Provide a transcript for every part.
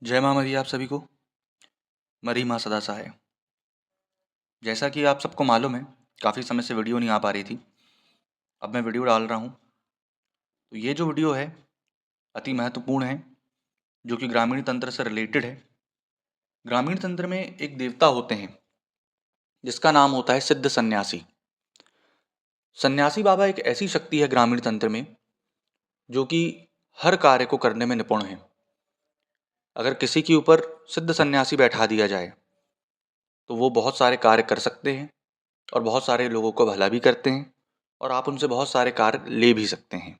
जय माँ मैया आप सभी को। मरी माँ सदा सहाय। जैसा कि आप सबको मालूम है, काफ़ी समय से वीडियो नहीं आ पा रही थी। अब मैं वीडियो डाल रहा हूँ। तो ये जो वीडियो है अति महत्वपूर्ण है, जो कि ग्रामीण तंत्र से रिलेटेड है। ग्रामीण तंत्र में एक देवता होते हैं जिसका नाम होता है सिद्ध सन्यासी। सन्यासी बाबा एक ऐसी शक्ति है ग्रामीण तंत्र में जो कि हर कार्य को करने में निपुण है। अगर किसी के ऊपर सिद्ध सन्यासी बैठा दिया जाए तो वो बहुत सारे कार्य कर सकते हैं और बहुत सारे लोगों को भला भी करते हैं और आप उनसे बहुत सारे कार्य ले भी सकते हैं।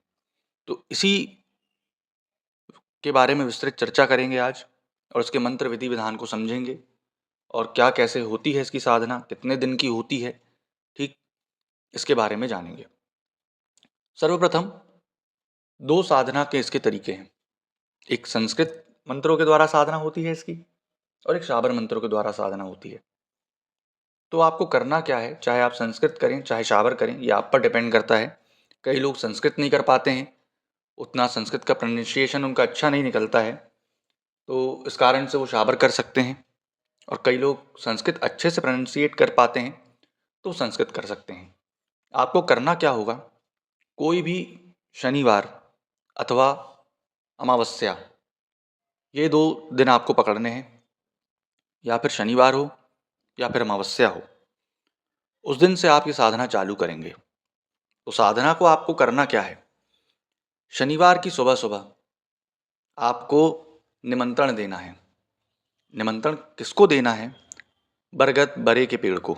तो इसी के बारे में विस्तृत चर्चा करेंगे आज और इसके मंत्र विधि विधान को समझेंगे और क्या कैसे होती है इसकी साधना, कितने दिन की होती है, ठीक इसके बारे में जानेंगे। सर्वप्रथम दो साधना के इसके तरीके हैं। एक संस्कृत मंत्रों के द्वारा साधना होती है इसकी और एक शाबर मंत्रों के द्वारा साधना होती है। तो आपको करना क्या है, चाहे आप संस्कृत करें चाहे शाबर करें, ये आप पर डिपेंड करता है। कई लोग संस्कृत नहीं कर पाते हैं, उतना संस्कृत का प्रोनाउंसिएशन उनका अच्छा नहीं निकलता है, तो इस कारण से वो शाबर कर सकते हैं। और कई लोग संस्कृत अच्छे से प्रोनाउंसिएट कर पाते हैं तो संस्कृत कर सकते हैं। आपको करना क्या होगा, कोई भी शनिवार अथवा अमावस्या, ये दो दिन आपको पकड़ने हैं। या फिर शनिवार हो या फिर अमावस्या हो, उस दिन से आप ये साधना चालू करेंगे। तो साधना को आपको करना क्या है, शनिवार की सुबह सुबह आपको निमंत्रण देना है। निमंत्रण किसको देना है, बरगद बरे के पेड़ को,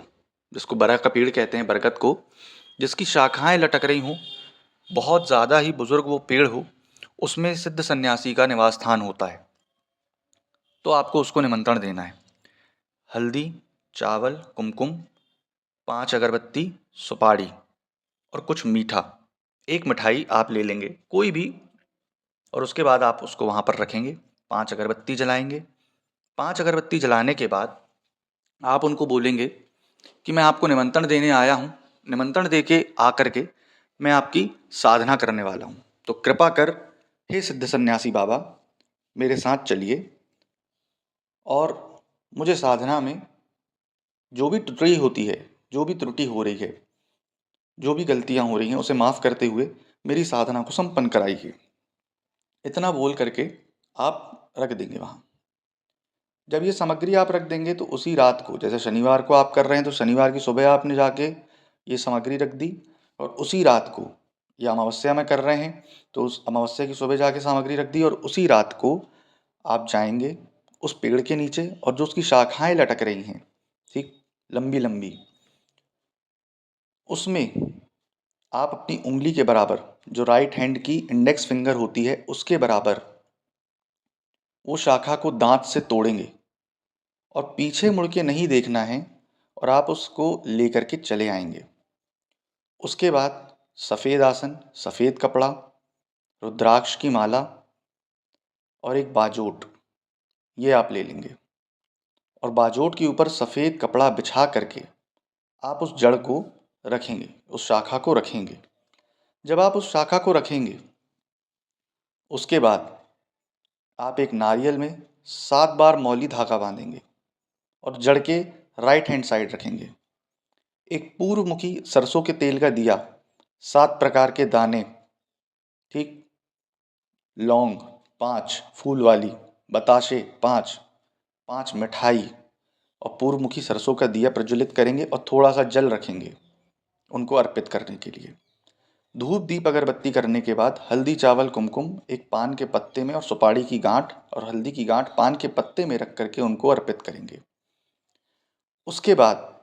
जिसको बरा का पेड़ कहते हैं, बरगद को, जिसकी शाखाएं लटक रही हों, बहुत ज़्यादा ही बुजुर्ग वो पेड़ हो, उसमें सिद्ध सन्यासी का निवास स्थान होता है। तो आपको उसको निमंत्रण देना है। हल्दी, चावल, कुमकुम, 5 अगरबत्ती, सुपारी और कुछ मीठा, एक मिठाई आप ले लेंगे कोई भी, और उसके बाद आप उसको वहाँ पर रखेंगे। 5 अगरबत्ती जलाएंगे। 5 अगरबत्ती जलाने के बाद आप उनको बोलेंगे कि मैं आपको निमंत्रण देने आया हूँ, निमंत्रण दे के आकर के मैं आपकी साधना करने वाला हूँ, तो कृपा कर हे सिद्ध सन्यासी बाबा मेरे साथ चलिए और मुझे साधना में जो भी त्रुटि होती है, जो भी त्रुटि हो रही है, जो भी गलतियाँ हो रही हैं, उसे माफ़ करते हुए मेरी साधना को संपन्न कराइए। इतना बोल करके आप रख देंगे वहाँ। जब ये सामग्री आप रख देंगे तो उसी रात को, जैसे शनिवार को आप कर रहे हैं तो शनिवार की सुबह आपने जाके ये सामग्री रख दी, और उसी रात को, या अमावस्या में कर रहे हैं तो उस अमावस्या की सुबह जाके सामग्री रख दी, और उसी रात को आप जाएंगे उस पेड़ के नीचे, और जो उसकी शाखाएं लटक रही हैं, ठीक, लंबी लंबी, उसमें आप अपनी उंगली के बराबर, जो राइट हैंड की इंडेक्स फिंगर होती है उसके बराबर, वो शाखा को दांत से तोड़ेंगे और पीछे मुड़ के नहीं देखना है, और आप उसको लेकर के चले आएंगे। उसके बाद सफ़ेद आसन, सफ़ेद कपड़ा, रुद्राक्ष की माला और एक बाजोट, ये आप ले लेंगे, और बाजोट के ऊपर सफ़ेद कपड़ा बिछा करके आप उस जड़ को रखेंगे, उस शाखा को रखेंगे। जब आप उस शाखा को रखेंगे, उसके बाद आप एक नारियल में 7 बार मौली धागा बांधेंगे और जड़ के राइट हैंड साइड रखेंगे। एक पूर्वमुखी सरसों के तेल का दिया, 7 प्रकार के दाने, ठीक, लौंग 5 फूल वाली, बताशे 5, 5 मिठाई और पूर्वमुखी सरसों का दिया प्रज्वलित करेंगे और थोड़ा सा जल रखेंगे उनको अर्पित करने के लिए। धूप दीप अगरबत्ती करने के बाद हल्दी चावल कुमकुम एक पान के पत्ते में, और सुपारी की गांठ और हल्दी की गांठ पान के पत्ते में रख करके उनको अर्पित करेंगे। उसके बाद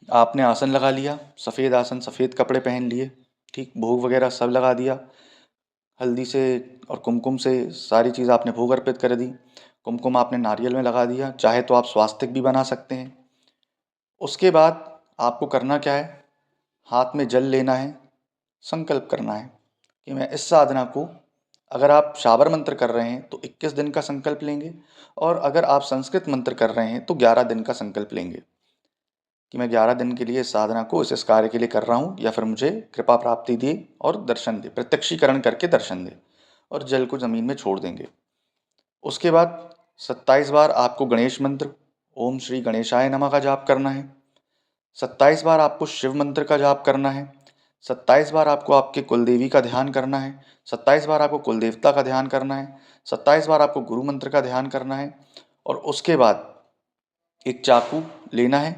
आपने आसन लगा लिया, सफ़ेद आसन, सफ़ेद कपड़े पहन लिए, ठीक, भोग वगैरह सब लगा दिया, हल्दी से और कुमकुम से सारी चीज़ आपने भोग अर्पित कर दी। कुमकुम आपने नारियल में लगा दिया, चाहे तो आप स्वास्तिक भी बना सकते हैं। उसके बाद आपको करना क्या है, हाथ में जल लेना है, संकल्प करना है कि मैं इस साधना को, अगर आप शाबर मंत्र कर रहे हैं तो 21 दिन का संकल्प लेंगे, और अगर आप संस्कृत मंत्र कर रहे हैं तो 11 दिन का संकल्प लेंगे कि मैं 11 दिन के लिए इस साधना को इस कार्य के लिए कर रहा हूँ, या फिर मुझे कृपा प्राप्ति दे और दर्शन दे, प्रत्यक्षीकरण करके दर्शन दे, और जल को ज़मीन में छोड़ देंगे। उसके बाद 27 बार आपको गणेश मंत्र ओम श्री गणेशाय नमः का जाप करना है। 27 बार आपको शिव मंत्र का जाप करना है। 27 बार आपको आपके कुलदेवी का ध्यान करना है। 27 बार आपको कुलदेवता का ध्यान करना है। 27 बार आपको गुरु मंत्र का ध्यान करना है। और उसके बाद एक चाकू लेना है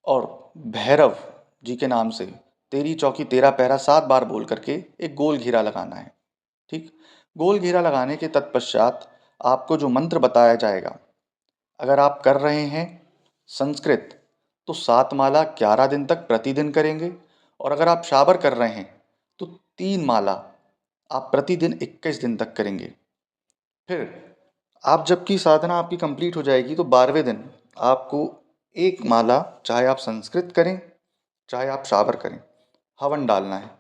और भैरव जी के नाम से तेरी चौकी तेरा पहरा 7 बार बोल करके एक गोल घेरा लगाना है। ठीक, गोल घेरा लगाने के तत्पश्चात आपको जो मंत्र बताया जाएगा, अगर आप कर रहे हैं संस्कृत तो 7 माला 11 दिन तक प्रतिदिन करेंगे, और अगर आप शाबर कर रहे हैं तो 3 माला आप प्रतिदिन 21 दिन तक करेंगे। फिर आप जबकि साधना आपकी कंप्लीट हो जाएगी तो 12वें दिन आपको एक माला, चाहे आप संस्कृत करें चाहे आप शाबर करें, हवन डालना है।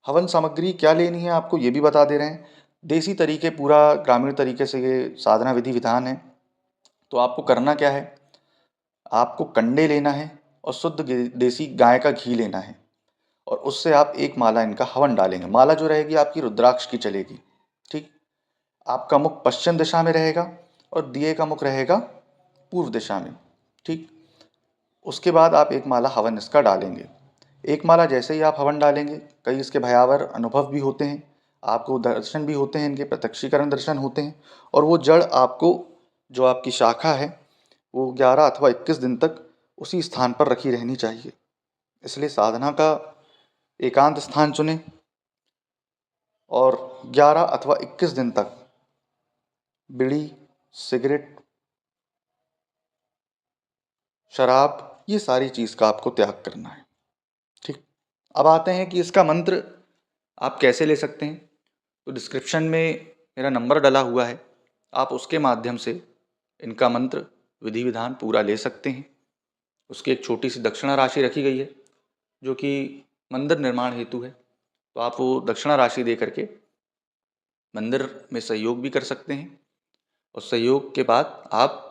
हवन सामग्री क्या लेनी है आपको ये भी बता दे रहे हैं। देसी तरीके, पूरा ग्रामीण तरीके से ये साधना विधि विधान है। तो आपको करना क्या है, आपको कंडे लेना है और शुद्ध देसी गाय का घी लेना है, और उससे आप एक माला इनका हवन डालेंगे। माला जो रहेगी आपकी रुद्राक्ष की चलेगी। ठीक, आपका मुख पश्चिम दिशा में रहेगा और दिए का मुख रहेगा पूर्व दिशा में। ठीक, उसके बाद आप एक माला हवन इसका डालेंगे। एक माला जैसे ही आप हवन डालेंगे, कई इसके भयावह अनुभव भी होते हैं, आपको दर्शन भी होते हैं, इनके प्रत्यक्षीकरण दर्शन होते हैं। और वो जड़ आपको, जो आपकी शाखा है, वो 11 अथवा 21 दिन तक उसी स्थान पर रखी रहनी चाहिए। इसलिए साधना का एकांत स्थान चुनें और 11 अथवा 21 दिन तक बीड़ी, सिगरेट, शराब, ये सारी चीज़ का आपको त्याग करना है। ठीक, अब आते हैं कि इसका मंत्र आप कैसे ले सकते हैं। तो डिस्क्रिप्शन में मेरा नंबर डला हुआ है, आप उसके माध्यम से इनका मंत्र विधि विधान पूरा ले सकते हैं। उसकी एक छोटी सी दक्षिणा राशि रखी गई है जो कि मंदिर निर्माण हेतु है। तो आप वो दक्षिणा राशि दे करके मंदिर में सहयोग भी कर सकते हैं, और सहयोग के बाद आप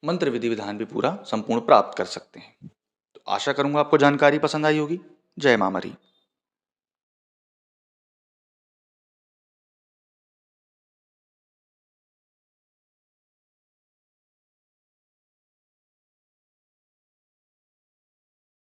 मंत्र विधि विधान भी पूरा संपूर्ण प्राप्त कर सकते हैं। तो आशा करूँगा आपको जानकारी पसंद आई होगी। जय मां मरी।